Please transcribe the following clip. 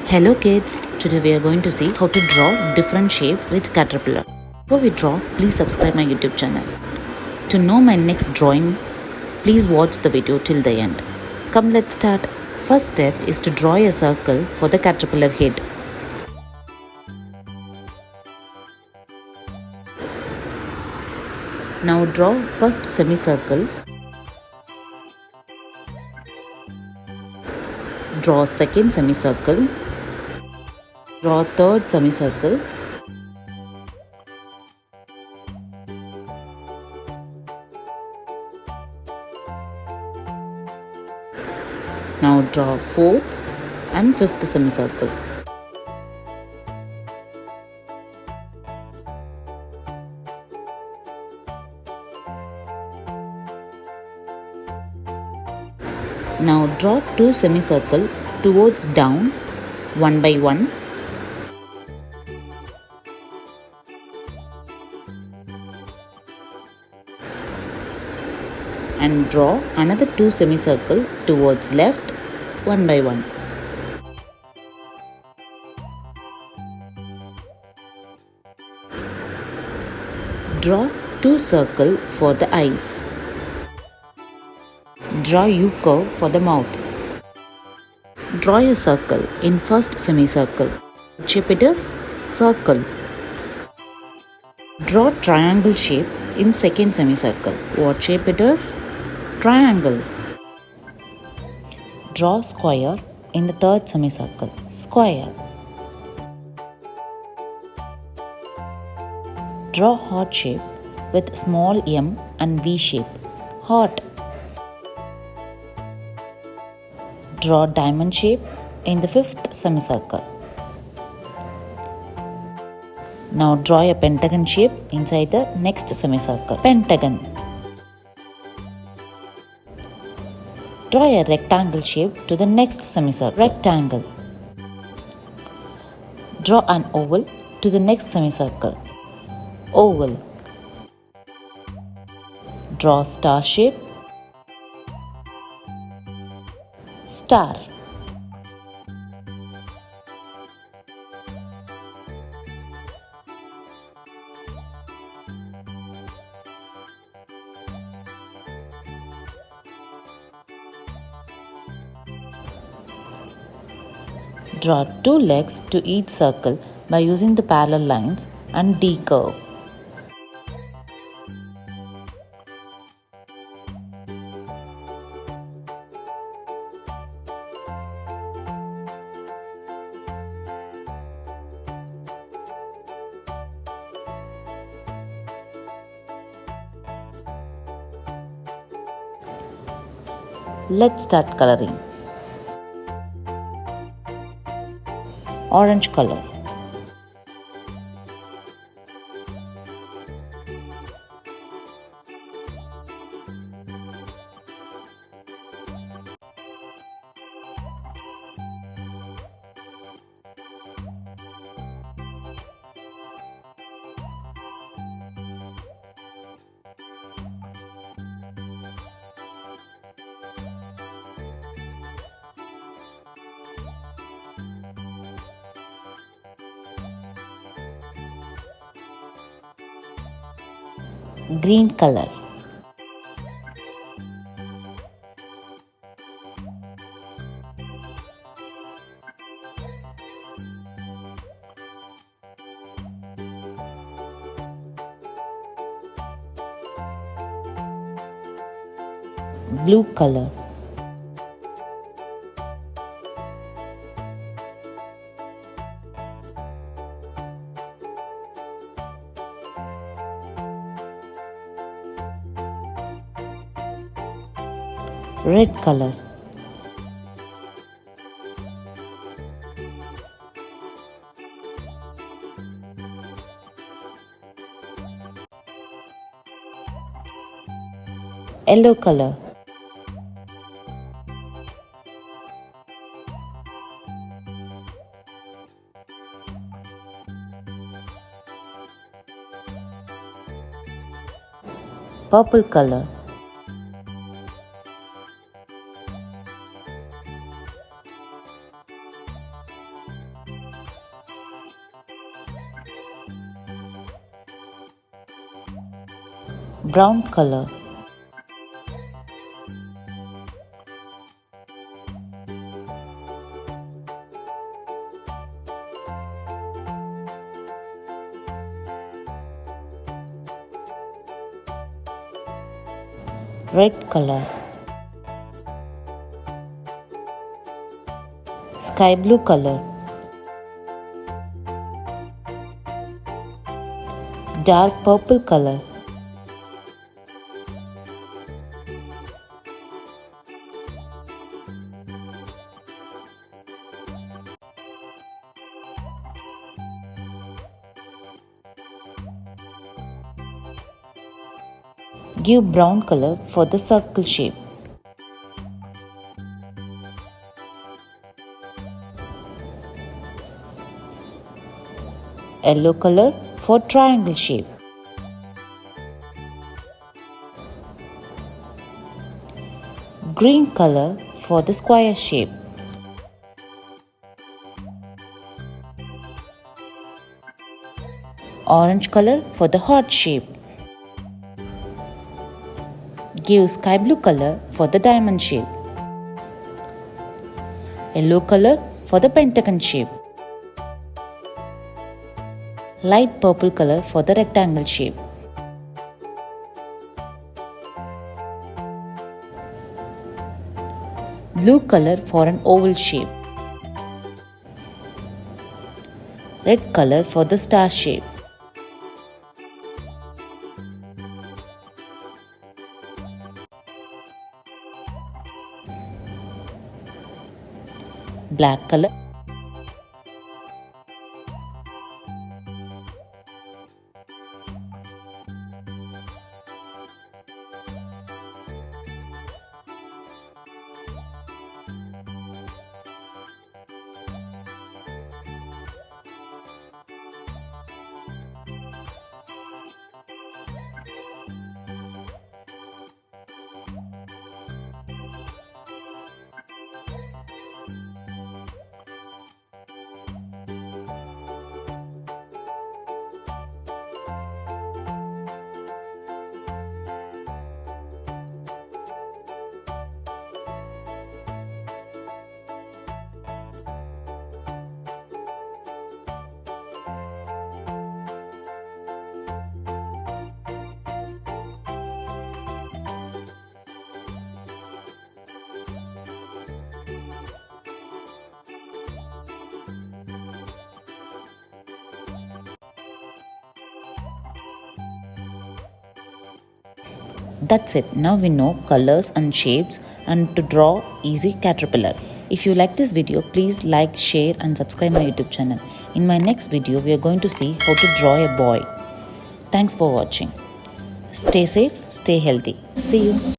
Hello kids, today we are going to see how to draw different shapes with caterpillar. Before we draw, please subscribe my YouTube channel. To know my next drawing, please watch the video till the end. Come, let's start. First step is to draw a circle for the caterpillar head. Now draw first semicircle. Draw second semicircle. Draw third semicircle. Now draw fourth and fifth semicircle. Now draw two semicircles towards down, one by one. And draw another two semicircles towards left, one by one. Draw two circles for the eyes. Draw U-curve for the mouth. Draw a circle in first semicircle. What shape it is? Circle. Draw triangle shape in second semicircle. What shape it is? Triangle. Draw square in the third semicircle. Square. Draw heart shape with small m and V shape. Heart. Draw diamond shape in the fifth semicircle. Now draw a pentagon shape inside the next semicircle. Pentagon. Draw a rectangle shape to the next semicircle. Rectangle. Draw an oval to the next semicircle. Oval. Draw star shape. Star. Draw two legs to each circle by using the parallel lines and D curve. Let's start coloring. Orange color. Green color. Blue color. Red color. Yellow color. Purple color. brown color, red color, sky blue color, dark purple color, give brown color for the circle shape. Yellow color for triangle shape. Green color for the square shape. Orange color for the heart shape. Give sky blue color for the diamond shape. Yellow color for the pentagon shape. Light purple color for the rectangle shape. Blue color for an oval shape. Red color for the star shape. Black color. That's it. Now we know colors and shapes and to draw easy caterpillar. If you like this video, please like, share and subscribe my YouTube channel. In my next video, we are going to see how to draw a boy. Thanks for watching. Stay safe, stay healthy. See you.